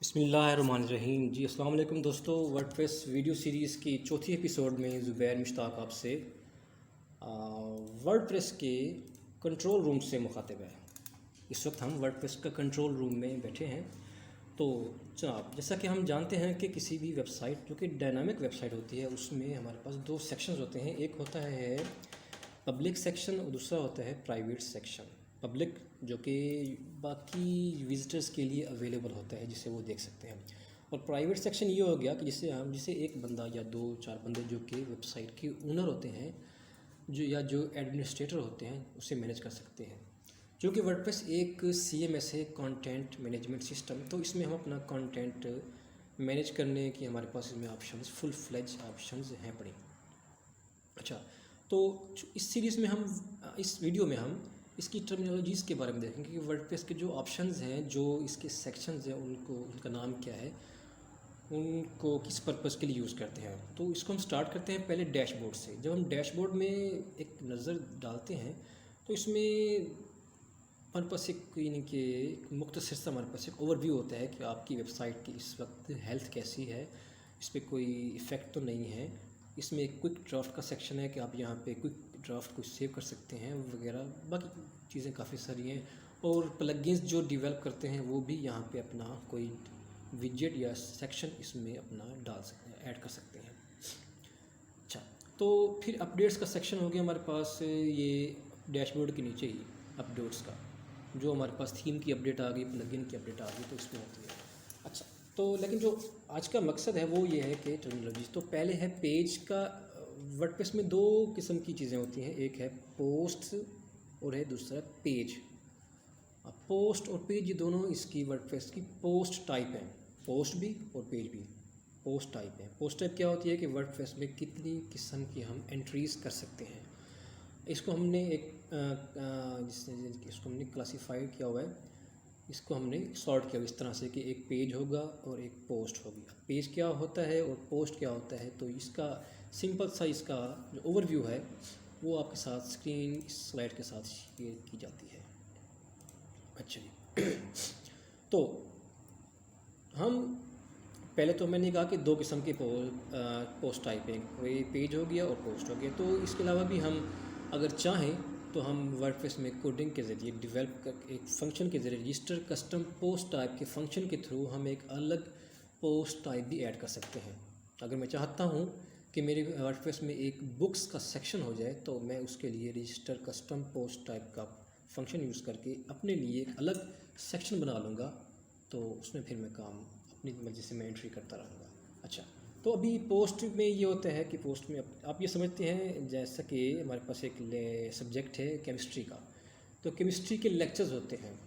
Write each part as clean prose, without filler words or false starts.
बिस्मिल्लाहिर्रहमानिर्रहीम। जी अस्सलाम वालेकुम दोस्तों, वर्डप्रेस वीडियो सीरीज़ की चौथी एपिसोड में ज़ुबैर मुश्ताक आपसे वर्डप्रेस के कंट्रोल रूम से मुखातिब है। इस वक्त हम वर्डप्रेस का कंट्रोल रूम में बैठे हैं। तो जनाब, जैसा कि हम जानते हैं कि किसी भी वेबसाइट जो कि डायनामिक वेबसाइट होती है उसमें हमारे पास दो सेक्शंस होते हैं। एक होता है पब्लिक सेक्शन और दूसरा होता है प्राइवेट सेक्शन। पब्लिक जो कि बाकी विजिटर्स के लिए अवेलेबल होता है, जिसे वो देख सकते हैं, और प्राइवेट सेक्शन ये हो गया कि जिसे एक बंदा या दो चार बंदे जो कि वेबसाइट के ओनर होते हैं जो एडमिनिस्ट्रेटर होते हैं उसे मैनेज कर सकते हैं। क्योंकि वर्डप्रेस एक CMS है, कंटेंट मैनेजमेंट सिस्टम, तो इसमें हम अपना कंटेंट मैनेज करने की हमारे पास इसमें ऑप्शंस, फुल फ्लेज ऑप्शंस हैं पड़ी। अच्छा, तो इस सीरीज़ में इस वीडियो में हम इसकी टर्मिनोलॉजीज़ के बारे में देखेंगे कि वर्डप्रेस के जो ऑप्शंस हैं, जो इसके सेक्शंस हैं, उनका नाम क्या है, उनको किस पर्पज़ के लिए यूज़ करते हैं। तो इसको हम स्टार्ट करते हैं पहले डैशबोर्ड से। जब हम डैशबोर्ड में एक नज़र डालते हैं तो इसमें हमारे पास यानी कि एक मुख्तसर सा हमारे पास एक ओवरव्यू होता है कि आपकी वेबसाइट की इस वक्त हेल्थ कैसी है, इस पर कोई इफ़ेक्ट तो नहीं है। इसमें एक क्विक ड्राफ्ट का सेक्शन है कि आप यहाँ पे क्विक ड्राफ्ट को सेव कर सकते हैं वगैरह, बाकी चीज़ें काफ़ी सारी हैं। और प्लगइन्स जो डेवलप करते हैं वो भी यहाँ पे अपना कोई विजेट या सेक्शन इसमें अपना डाल सकते हैं, ऐड कर सकते हैं। अच्छा, तो फिर अपडेट्स का सेक्शन हो गया हमारे पास, ये डैशबोर्ड के नीचे ही अपडेट्स का, जो हमारे पास थीम की अपडेट आ गई, प्लगइन की अपडेट आ गई, तो इसमें होती है। अच्छा, तो लेकिन जो आज का मकसद है वो ये है कि टर्मिनोलॉजी, तो पहले है पेज का। वर्डप्रेस में दो किस्म की चीज़ें होती हैं, एक है पोस्ट और है दूसरा पेज। अब पोस्ट और पेज ये दोनों इसकी वर्डप्रेस की पोस्ट टाइप हैं, पोस्ट भी और पेज भी पोस्ट टाइप है। पोस्ट टाइप क्या होती है कि वर्डप्रेस में कितनी किस्म की हम एंट्रीज़ कर सकते हैं। इसको हमने इसको हमने क्लासीफाइड किया हुआ है, इसको हमने सॉर्ट किया इस तरह से कि एक पेज होगा और एक पोस्ट होगी। पेज क्या होता है और पोस्ट क्या होता है, तो इसका सिंपल सा इसका जो ओवरव्यू है वो आपके साथ स्क्रीन इस स्लाइड के साथ शेयर की जाती है। अच्छा जी, तो हम पहले तो मैंने कहा कि दो किस्म के पोस्ट टाइप हैं, कोई पेज हो गया और पोस्ट हो गया। तो इसके अलावा भी हम अगर चाहें तो हम वर्डप्रेस में कोडिंग के ज़रिए डेवलप कर एक फ़ंक्शन के ज़रिए रजिस्टर कस्टम पोस्ट टाइप के फंक्शन के थ्रू हम एक अलग पोस्ट टाइप भी ऐड कर सकते हैं। अगर मैं चाहता हूँ कि मेरे वर्डप्रेस में एक बुक्स का सेक्शन हो जाए, तो मैं उसके लिए रजिस्टर कस्टम पोस्ट टाइप का फंक्शन यूज़ करके अपने लिए एक अलग सेक्शन बना लूँगा, तो उसमें फिर मैं काम अपनी मर्ज़ी से मैं एंट्री करता रहूँगा। अच्छा, तो अभी पोस्ट में ये होता है कि पोस्ट में आप ये समझते हैं जैसा कि हमारे पास एक सब्जेक्ट है केमिस्ट्री का, तो केमिस्ट्री के लेक्चर्स होते हैं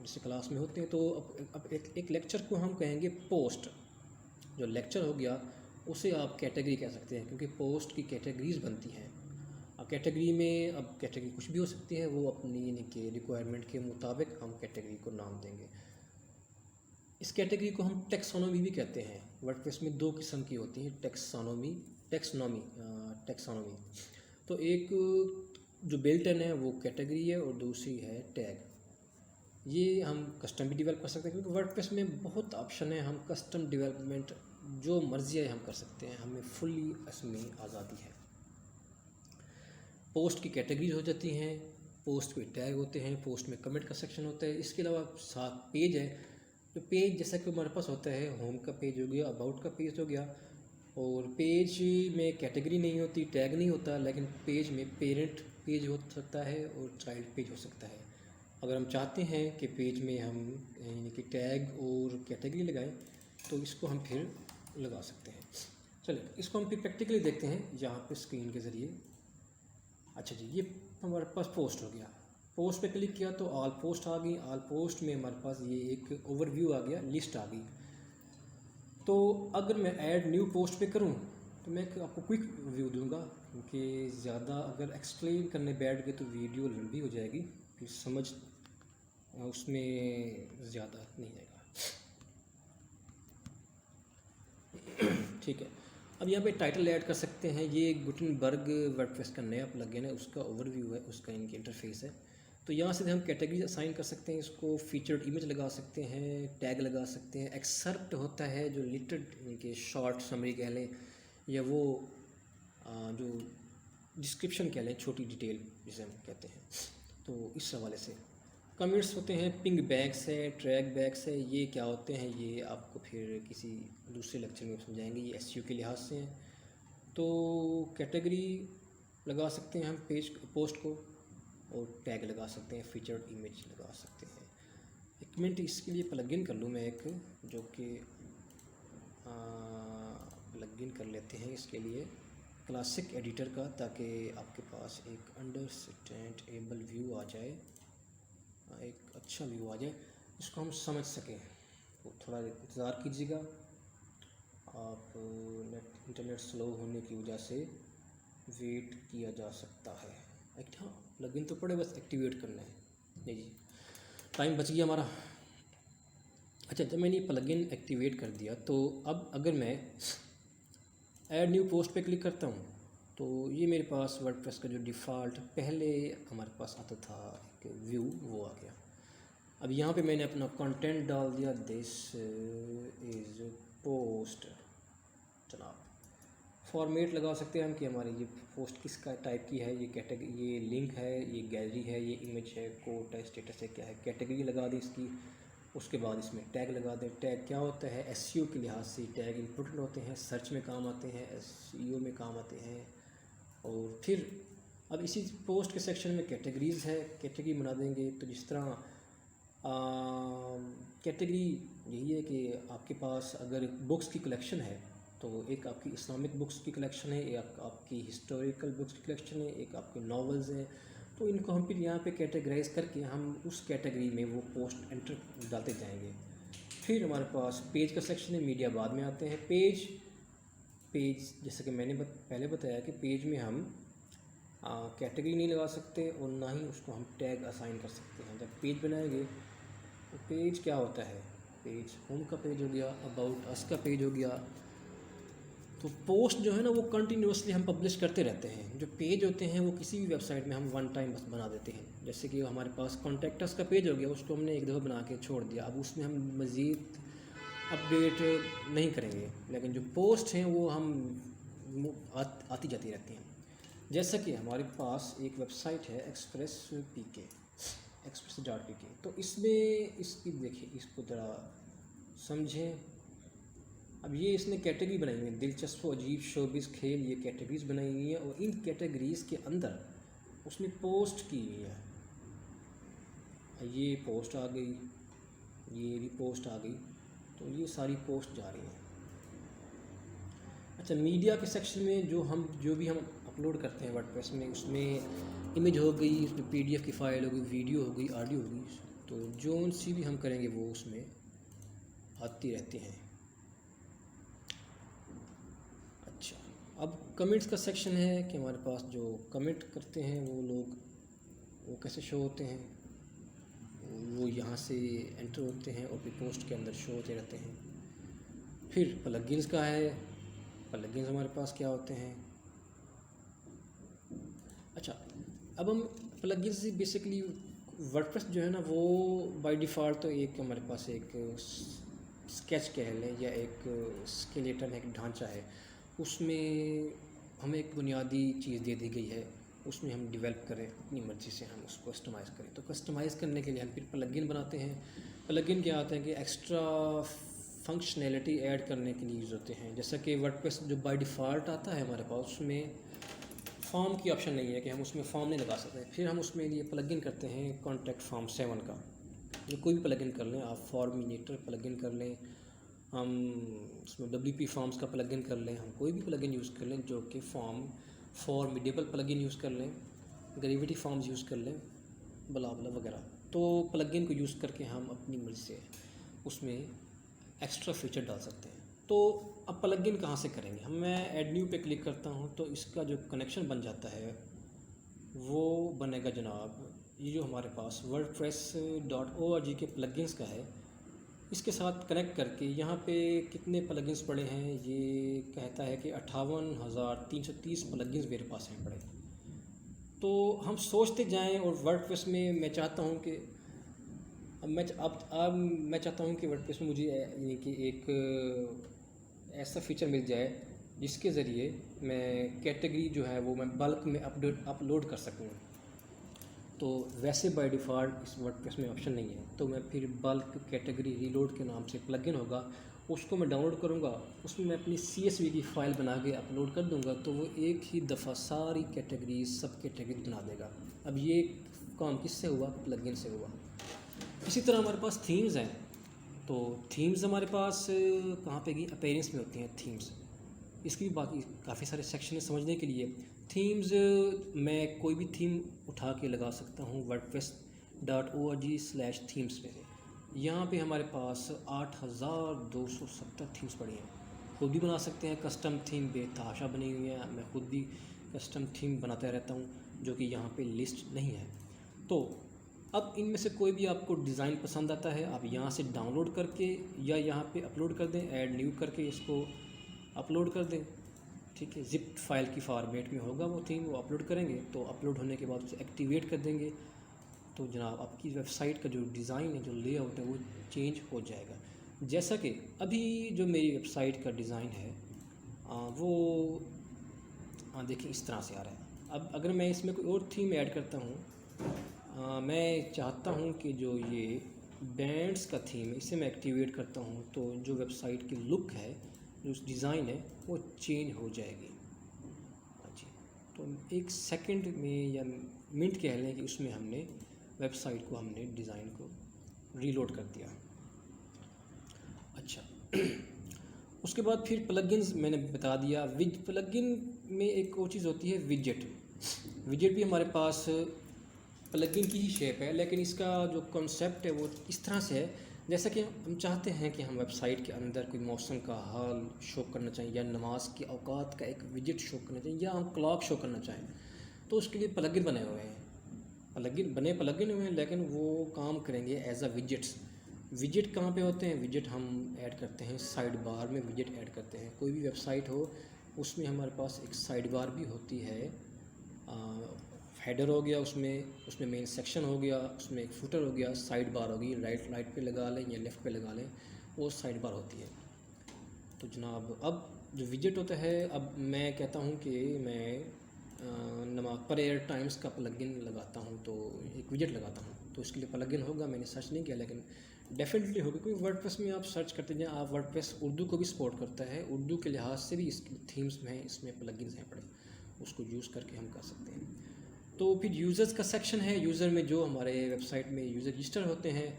जैसे क्लास में होते हैं। तो अब एक लेक्चर को हम कहेंगे पोस्ट। जो लेक्चर हो गया उसे आप कैटेगरी कह सकते हैं, क्योंकि पोस्ट की कैटेगरीज बनती हैं। अब कैटेगरी में अब कैटेगरी कुछ भी हो सकती है, वो अपनी यानी कि रिक्वायरमेंट के मुताबिक हम कैटेगरी को नाम देंगे। इस कैटेगरी को हम टेक्सोनॉमी भी कहते हैं। वर्डप्रेस में दो किस्म की होती हैं, टेक्सोनॉमी। तो एक जो बिल्ट इन है वो कैटेगरी है और दूसरी है टैग। ये हम कस्टम भी डेवलप कर सकते हैं, क्योंकि वर्डप्रेस में बहुत ऑप्शन है, हम कस्टम डेवलपमेंट जो मर्जी है हम कर सकते हैं, हमें फुल्ली इसमें आज़ादी है। पोस्ट की कैटेगरीज हो जाती हैं, पोस्ट के टैग होते हैं, पोस्ट में कमेंट का सेक्शन होता है। इसके अलावा साथ पेज है, जो पेज जैसा कि हमारे पास होता है, होम का पेज हो गया, अबाउट का पेज हो गया। और पेज में कैटेगरी नहीं होती, टैग नहीं होता, लेकिन पेज में पेरेंट पेज हो सकता है और चाइल्ड पेज हो सकता है। अगर हम चाहते हैं कि पेज में हम यानी कि टैग और कैटेगरी लगाएं, तो इसको हम फिर लगा सकते हैं। चलिए इसको हम फिर प्रैक्टिकली देखते हैं यहाँ पे स्क्रीन के ज़रिए। अच्छा जी, ये हमारे पास पोस्ट हो गया। पोस्ट पे क्लिक किया तो ऑल पोस्ट आ गई। ऑल पोस्ट में हमारे पास ये एक ओवरव्यू आ गया, लिस्ट आ गई। तो अगर मैं ऐड न्यू पोस्ट पे करूं तो मैं आपको क्विक व्यू दूंगा, क्योंकि ज़्यादा अगर एक्सप्लेन करने बैठ गए तो वीडियो लंबी हो जाएगी, फिर समझ उसमें ज़्यादा नहीं आएगा। ठीक है, अब यहाँ पे टाइटल ऐड कर सकते हैं। ये गुटेनबर्ग वर्डप्रेस का नया प्लगइन है, उसका ओवरव्यू है, उसका इनकी इंटरफेस है। तो यहाँ से हम कैटेगरी असाइन कर सकते हैं, इसको फीचर्ड इमेज लगा सकते हैं, टैग लगा सकते हैं। एक्सर्प्ट होता है जो लिटरेड के शॉर्ट समरी कह लें, या वो जो डिस्क्रिप्शन कह लें, छोटी डिटेल जिसे हम कहते हैं। तो इस हवाले से कमेंट्स होते हैं, पिंग बैग्स है, ट्रैक बैग्स है। ये क्या होते हैं ये आपको फिर किसी दूसरे लेक्चर में समझाएंगे, ये एसईओ के लिहाज से हैं। तो कैटेगरी लगा सकते हैं हम पेज पोस्ट को, और टैग लगा सकते हैं, फीचर्ड इमेज लगा सकते हैं। एक मिनट इसके लिए प्लगइन कर लूँ मैं एक, जो कि प्लगइन कर लेते हैं इसके लिए क्लासिक एडिटर का, ताकि आपके पास एक अंडरस्टैंडेबल व्यू आ जाए, एक अच्छा व्यू आ जाए, इसको हम समझ सकें। तो थोड़ा इंतज़ार कीजिएगा, आप इंटरनेट स्लो होने की वजह से वेट किया जा सकता है। हाँ, प्लगइन तो पड़े, बस एक्टिवेट करना है। नहीं जी, टाइम बच गया हमारा। अच्छा, जब मैंने प्लगइन एक्टिवेट कर दिया, तो अब अगर मैं ऐड न्यू पोस्ट पे क्लिक करता हूँ, तो ये मेरे पास वर्डप्रेस का जो डिफ़ॉल्ट पहले हमारे पास आता था एक व्यू, वो आ गया। अब यहाँ पे मैंने अपना कंटेंट डाल दिया, दिस इज़ पोस्ट। जनाब फॉर्मेट लगा सकते हैं हम कि हमारी ये पोस्ट किसका टाइप की है, ये कैटेगरी, ये लिंक है, ये गैलरी है, ये इमेज है, कोट है, स्टेटस है, क्या है। कैटेगरी लगा दी इसकी, उसके बाद इसमें टैग लगा दें। टैग क्या होता है, एसईओ के लिहाज से टैग इंपॉर्टेंट होते हैं, सर्च में काम आते हैं, एसईओ में काम आते हैं। और फिर अब इसी पोस्ट के सेक्शन में कैटेगरीज़ है, कैटेगरी बना देंगे। तो जिस तरह कैटेगरी यही है कि आपके पास अगर बुक्स की कलेक्शन है, तो एक आपकी इस्लामिक बुक्स की कलेक्शन है, एक आपकी हिस्टोरिकल बुक्स की कलेक्शन है, एक आपके नॉवेल्स हैं। तो इनको हम फिर यहाँ पे कैटेगराइज करके हम उस कैटेगरी में वो पोस्ट एंटर डालते जाएंगे। फिर हमारे पास पेज का सेक्शन है, मीडिया बाद में आते हैं। पेज जैसे कि मैंने पहले बताया कि पेज में हम कैटेगरी नहीं लगा सकते और ना ही उसको हम टैग असाइन कर सकते हैं। जब पेज बनाएंगे तो पेज क्या होता है, पेज होम का पेज हो गया, अबाउट अस का पेज हो गया। तो पोस्ट जो है ना वो कंटिन्यूसली हम पब्लिश करते रहते हैं। जो पेज होते हैं वो किसी भी वेबसाइट में हम वन टाइम बस बना देते हैं। जैसे कि हमारे पास कॉन्टैक्ट अस का पेज हो गया, उसको हमने एक दफ़ा बना के छोड़ दिया, अब उसमें हम मज़ीद अपडेट नहीं करेंगे। लेकिन जो पोस्ट हैं वो हम आती जाती रहती हैं। जैसा कि हमारे पास एक वेबसाइट है एक्सप्रेस.pk, तो इसमें इसकी देखिए, इसको ज़रा समझें। अब ये इसने कैटेगरी बनाई हुई है, दिलचस्प, अजीब, शोबिस, खेल, ये कैटेगरीज बनाई हुई हैं। और इन कैटेगरीज़ के अंदर उसने पोस्ट की हुई है। ये पोस्ट आ गई, ये भी पोस्ट आ गई, तो ये सारी पोस्ट जा रही हैं। अच्छा, मीडिया के सेक्शन में जो भी हम अपलोड करते हैं वर्डप्रेस में, उसमें इमेज हो गई, उसमें पीडीएफ की फ़ाइल हो गई, वीडियो हो गई, ऑडियो हो गई, तो जो सी भी हम करेंगे वो उसमें आती रहती हैं। अच्छा, अब कमेंट्स का सेक्शन है कि हमारे पास जो कमेंट करते हैं वो लोग, वो कैसे शो होते हैं, वो यहाँ से एंटर होते हैं और फिर पोस्ट के अंदर शो होते रहते हैं। फिर प्लगइन्स का है, प्लगइन्स हमारे पास क्या होते हैं। अच्छा, अब हम प्लगइन्स से बेसिकली वर्डप्रेस जो है ना वो बाय डिफ़ॉल्ट तो एक हमारे पास एक स्केच कह लें या एक स्केलेटन है, एक ढांचा है, उसमें हमें एक बुनियादी चीज़ दे दी गई है, उसमें हम डेवलप करें, अपनी मर्ज़ी से हम उसको कस्टमाइज़ करें। तो कस्टमाइज़ करने के लिए हम फिर प्लगइन बनाते हैं। प्लगइन क्या आता है कि एक्स्ट्रा फंक्शनैलिटी ऐड करने के लिए यूज़ होते हैं। जैसा कि वर्डप्रेस जो बाय डिफ़ॉल्ट आता है हमारे पास, उसमें फॉर्म की ऑप्शन नहीं है कि हम उसमें फॉर्म नहीं लगा सकते। फिर हम उसमें ये प्लगइन करते हैं कॉन्टैक्ट फॉर्म 7 का, जो कोई भी प्लगइन कर लें आप, फॉर्मिनेटर प्लगइन कर लें, हम उसमें WP फॉर्म्स का प्लगइन कर लें, हम कोई भी प्लगइन यूज़ कर लें जो कि फॉर्मिडेबल प्लगइन यूज़ कर लें, ग्रेविटी फॉर्म्स यूज़ कर लें, बला वगैरह। तो प्लगइन को यूज़ करके हम अपनी मर्ज़ी से उसमें एक्स्ट्रा फीचर डाल सकते हैं। तो अब प्लगइन कहाँ से करेंगे हम, मैं ऐड न्यू पे क्लिक करता हूँ, तो इसका जो कनेक्शन बन जाता है वो बनेगा जनाब, ये जो हमारे पास wordpress.org के प्लगइन्स का है, इसके साथ कनेक्ट करके यहाँ पे कितने प्लगइन्स पड़े हैं, ये कहता है कि 58,330 प्लगइन्स मेरे पास हैं पड़े। तो हम सोचते जाएं, और वर्डप्रेस में मैं चाहता हूं कि अब मैं चाहता हूं कि वर्डप्रेस में मुझे यानी कि एक ऐसा फीचर मिल जाए जिसके ज़रिए मैं कैटेगरी जो है वो मैं बल्क में अपलोड कर सकूँ। तो वैसे बाय डिफ़ॉल्ट इस वर्डप्रेस में ऑप्शन नहीं है, तो मैं फिर बल्क कैटेगरी रीलोड के नाम से प्लगइन होगा, उसको मैं डाउनलोड करूँगा, उसमें मैं अपनी CSV की फ़ाइल बना के अपलोड कर दूँगा, तो वो एक ही दफ़ा सारी कैटेगरी सब कैटेगरी बना देगा। अब ये काम किससे हुआ? प्लगइन से हुआ। इसी तरह हमारे पास थीम्स हैं, तो थीम्स हमारे पास कहाँ पे गई? अपीयरेंस में होती हैं थीम्स। इसकी भी बाकी काफ़ी सारे सेक्शन है समझने के लिए। थीम्स मैं कोई भी थीम उठा के लगा सकता हूँ wordpress.org/themes पे। यहाँ पे हमारे पास 8270 थीम्स पड़ी हैं। खुद भी बना सकते हैं कस्टम थीम, बेतहाशा बनी हुई है, मैं खुद भी कस्टम थीम बनाता रहता हूँ, जो कि यहाँ पे लिस्ट नहीं है। तो अब इनमें से कोई भी आपको डिज़ाइन पसंद आता है, आप यहाँ से डाउनलोड करके या यहाँ पे अपलोड कर दें, ऐड न्यू करके इसको अपलोड कर दें। ठीक है, जिप फाइल की फॉर्मेट में होगा वो थीम, वो अपलोड करेंगे, तो अपलोड होने के बाद उसे एक्टिवेट कर देंगे, तो जनाब आपकी वेबसाइट का जो डिज़ाइन है, जो लेआउट है, वो चेंज हो जाएगा। जैसा कि अभी जो मेरी वेबसाइट का डिज़ाइन है वो देखिए इस तरह से आ रहा है। अब अगर मैं इसमें कोई और थीम ऐड करता हूँ, मैं चाहता हूँ कि जो ये बैंड्स का थीम है इसे मैं एक्टिवेट करता हूँ, तो जो वेबसाइट की लुक है, जो डिज़ाइन है, वो चेंज हो जाएगी। जी, तो एक सेकंड में या मिनट कह लें कि उसमें हमने वेबसाइट को, हमने डिज़ाइन को रीलोड कर दिया। अच्छा उसके बाद फिर प्लगइन्स मैंने बता दिया। प्लगइन में एक और चीज़ होती है विजेट। विजेट भी हमारे पास प्लगइन की ही शेप है, लेकिन इसका जो कॉन्सेप्ट है वो इस तरह से है, जैसा कि हम चाहते हैं कि हम वेबसाइट के अंदर कोई मौसम का हाल शो करना चाहें, या नमाज के औकात का एक विजेट शो करना चाहें, या हम क्लॉक शो करना चाहें, तो उसके लिए प्लगइन बने हुए हैं। प्लगइन हुए हैं, लेकिन वो काम करेंगे एज अ विजेट्स। विजेट कहाँ पे होते हैं? विजेट हम ऐड करते हैं साइड बार में, विजेट ऐड करते हैं। कोई भी वेबसाइट हो उसमें हमारे पास एक साइड बार भी होती है। हेडर हो गया, उसमें मेन सेक्शन हो गया, उसमें एक फुटर हो गया, साइड बार होगी, राइट पे लगा लें या लेफ़्ट पे लगा लें, वो साइड बार होती है। तो जनाब अब जो विजेट होता है, अब मैं कहता हूँ कि मैं प्रेयर टाइम्स का प्लगइन लगाता हूँ, तो एक विजेट लगाता हूँ, तो इसके लिए प्लगइन होगा। मैंने सर्च नहीं किया, लेकिन डेफिनेटली होगा, क्योंकि वर्डप्रेस में आप सर्च करते जाएं। आप वर्डप्रेस उर्दू को भी सपोर्ट करता है, उर्दू के लिहाज से भी इसकी थीम्स में इसमें प्लगइन्स हैं पड़े, उसको यूज़ करके हम कर सकते हैं। तो फिर यूज़र्स का सेक्शन है। यूज़र में जो हमारे वेबसाइट में यूज़र रजिस्टर होते हैं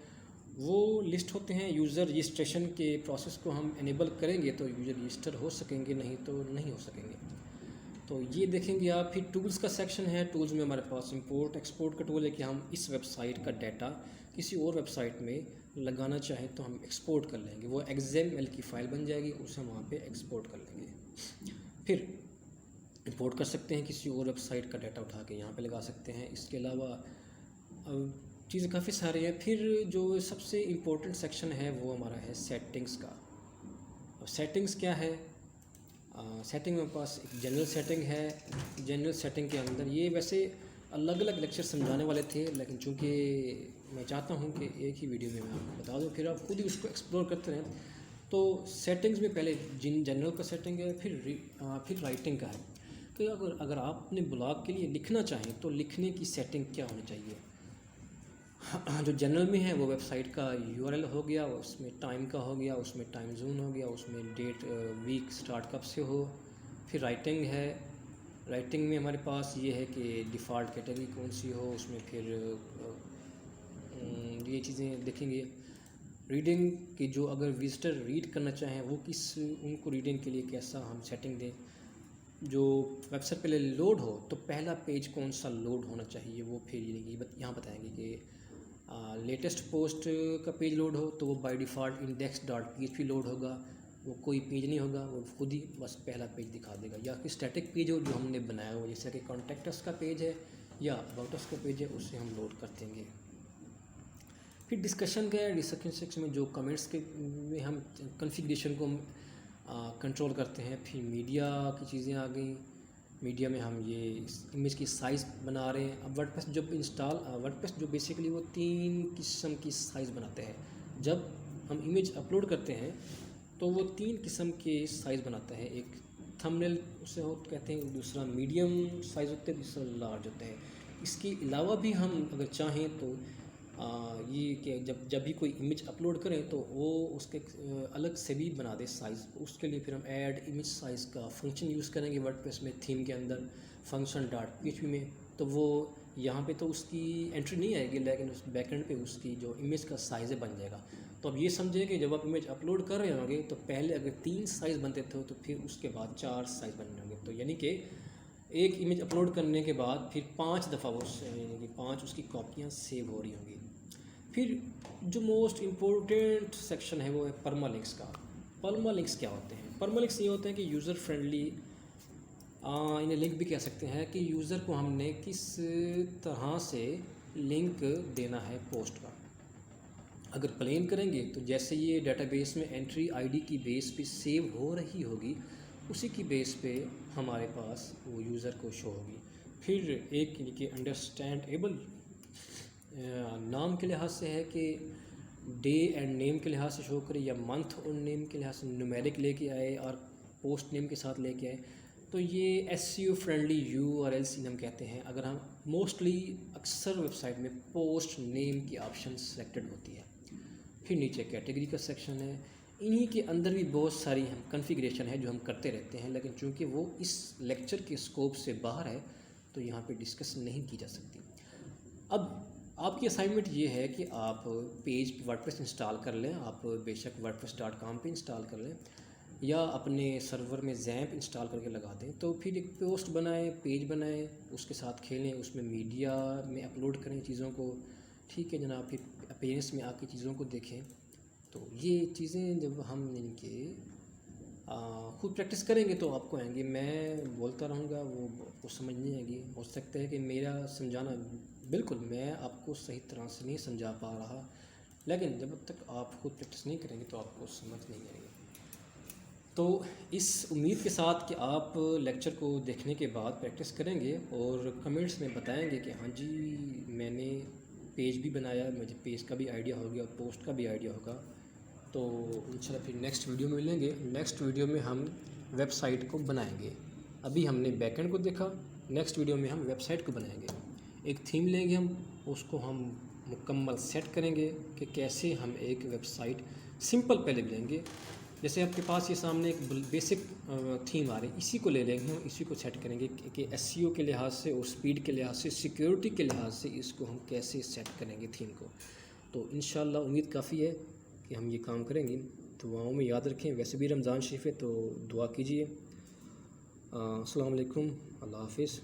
वो लिस्ट होते हैं। यूज़र रजिस्ट्रेशन के प्रोसेस को हम इनेबल करेंगे तो यूज़र रजिस्टर हो सकेंगे, नहीं तो नहीं हो सकेंगे। तो ये देखेंगे आप। फिर टूल्स का सेक्शन है। टूल्स में हमारे पास इंपोर्ट एक्सपोर्ट का टूल है कि हम इस वेबसाइट का डाटा किसी और वेबसाइट में लगाना चाहें तो हम एक्सपोर्ट कर लेंगे, वो XML की फ़ाइल बन जाएगी, उसे हम वहाँ पे एक्सपोर्ट कर लेंगे। फिर इंपोर्ट कर सकते हैं, किसी और वेबसाइट का डाटा उठा के यहाँ पे लगा सकते हैं। इसके अलावा चीज़ें काफ़ी सारी हैं। फिर जो सबसे इम्पोर्टेंट सेक्शन है वो हमारा है सेटिंग्स का। अब सेटिंग्स क्या है? सेटिंग में पास एक जनरल सेटिंग है। जनरल सेटिंग के अंदर ये वैसे अलग अलग लेक्चर समझाने वाले थे, लेकिन चूँकि मैं चाहता हूँ कि एक ही वीडियो में मैं आपको बता दूँ, फिर आप खुद ही उसको एक्सप्लोर करते रहें। तो सेटिंग्स में पहले जनरल का सेटिंग है, फिर राइटिंग का है। तो अगर आप अपने ब्लॉग के लिए लिखना चाहें तो लिखने की सेटिंग क्या होनी चाहिए? जो जनरल में है वो वेबसाइट का URL हो गया, उसमें टाइम का हो गया, उसमें टाइम जोन हो गया, उसमें डेट वीक स्टार्ट कब से हो। फिर राइटिंग है। राइटिंग में हमारे पास ये है कि डिफ़ॉल्ट कैटेगरी कौन सी हो, उसमें फिर ये चीज़ें देखेंगे। रीडिंग की जो अगर विजिटर रीड करना चाहें वो उनको रीडिंग के लिए कैसा हम सेटिंग दें। जो वेबसाइट पहले लोड हो तो पहला पेज कौन सा लोड होना चाहिए, वो फिर यहाँ बताएंगे कि लेटेस्ट पोस्ट का पेज लोड हो तो वो बाय डिफ़ॉल्ट index.php लोड होगा, वो कोई पेज नहीं होगा, वो खुद ही बस पहला पेज दिखा देगा। या फिर स्टैटिक पेज हो जो हमने बनाया हो, जैसे कि कॉन्टैक्ट अस का पेज है या अबाउट अस का पेज है, उससे हम लोड कर देंगे। फिर डिस्कशन का है। डिस्कशन सेक्शन में जो कमेंट्स के में हम कॉन्फ़िगरेशन को कंट्रोल करते हैं। फिर मीडिया की चीज़ें आ गई। मीडिया में हम ये इस इमेज की साइज़ बना रहे हैं। अब वर्डप्रेस जो बेसिकली वो 3 किस्म की साइज़ बनाते हैं। जब हम इमेज अपलोड करते हैं तो वो 3 किस्म के साइज़ बनाता है। एक थंबनेल उसे हो कहते हैं, दूसरा मीडियम साइज़ होते हैं, दूसरा लार्ज होता है। इसके अलावा भी हम अगर चाहें तो ये कि जब भी कोई इमेज अपलोड करें तो वो उसके अलग से भी बना दे साइज़। उसके लिए फिर हम ऐड इमेज साइज़ का फंक्शन यूज़ करेंगे वर्डप्रेस में, थीम के अंदर फंक्शन .php में। तो वो यहाँ पे तो उसकी एंट्री नहीं आएगी, लेकिन उस बैकएंड पे उसकी जो इमेज का साइज़ बन जाएगा। तो अब ये समझिए कि जब आप इमेज अपलोड कर रहे होंगे तो पहले अगर 3 साइज़ बनते थे तो फिर उसके बाद 4 साइज़ बनने होंगे। तो यानी कि एक इमेज अपलोड करने के बाद फिर 5 दफ़ा वो यानी कि 5 उसकी कॉपियाँ सेव हो रही होंगी। फिर जो मोस्ट इम्पोर्टेंट सेक्शन है वो है परमालिंक्स का। परमालिंक्स क्या होते हैं? परमालिंक्स ये होते हैं कि यूज़र फ्रेंडली, इन्हें लिंक भी कह सकते हैं, कि यूज़र को हमने किस तरह से लिंक देना है पोस्ट का। अगर प्लेन करेंगे तो जैसे ये डेटाबेस में एंट्री आईडी की बेस पे सेव हो रही होगी, उसी की बेस पे हमारे पास वो यूज़र को शो होगी। फिर एक कि अंडरस्टैंडेबल नाम के लिहाज से है कि डे एंड नेम के लिहाज से शो करे, या मंथ और नेम के लिहाज से न्यूमेरिक लेके आए और पोस्ट नेम के साथ लेके आए। तो ये SEO फ्रेंडली URLs हम कहते हैं। अगर हम मोस्टली अक्सर वेबसाइट में पोस्ट नेम की ऑप्शन सेलेक्टेड होती है। फिर नीचे कैटेगरी का सेक्शन है। इन्हीं के अंदर भी बहुत सारी हम कॉन्फ़िगरेशन है जो हम करते रहते हैं, लेकिन चूंकि वो इस लेक्चर के स्कोप से बाहर है तो यहाँ पे डिस्कस नहीं की जा सकती। अब आपकी असाइनमेंट ये है कि आप पेज पे वर्डप्रेस इंस्टॉल कर लें। आप बेशक wordpress.com पे इंस्टॉल कर लें या अपने सर्वर में XAMPP इंस्टॉल करके लगा दें। तो फिर एक पोस्ट बनाएं, पेज बनाएं, उसके साथ खेलें, उसमें मीडिया में अपलोड करें चीज़ों को। ठीक है जनाब। फिर अपीयरेंस में आके चीज़ों को देखें। तो ये चीज़ें जब हम इनके खुद प्रैक्टिस करेंगे तो आपको आएंगे। मैं बोलता रहूँगा, वो आपको समझ नहीं आएगी। हो सकता है कि मेरा समझाना बिल्कुल मैं आपको सही तरह से नहीं समझा पा रहा, लेकिन जब तक आप खुद प्रैक्टिस नहीं करेंगे तो आपको समझ नहीं आएगी। तो इस उम्मीद के साथ कि आप लेक्चर को देखने के बाद प्रैक्टिस करेंगे और कमेंट्स में बताएंगे कि हाँ जी मैंने पेज भी बनाया, मुझे पेज का भी आइडिया हो गया और पोस्ट का भी आइडिया होगा। तो इंशाल्लाह फिर नेक्स्ट वीडियो में मिलेंगे। नेक्स्ट वीडियो में हम वेबसाइट को बनाएंगे। अभी हमने बैकएंड को देखा, नेक्स्ट वीडियो में हम वेबसाइट को बनाएंगे। एक थीम लेंगे हम, उसको हम मुकम्मल सेट करेंगे कि कैसे हम एक वेबसाइट सिंपल पहले लेंगे। जैसे आपके पास ये सामने एक बेसिक थीम आ रही है, इसी को ले लेंगे हम, इसी को सेट करेंगे कि SEO के लिहाज से और स्पीड के लिहाज से, सिक्योरिटी के लिहाज से इसको हम कैसे सेट करेंगे थीम को। तो इंशाल्लाह उम्मीद काफ़ी है कि हम ये काम करेंगे। दुआओं में याद रखें। वैसे भी रमज़ान शरीफ है तो दुआ कीजिए। अस्सलाम वालेकुम, अल्लाह हाफ़िज़।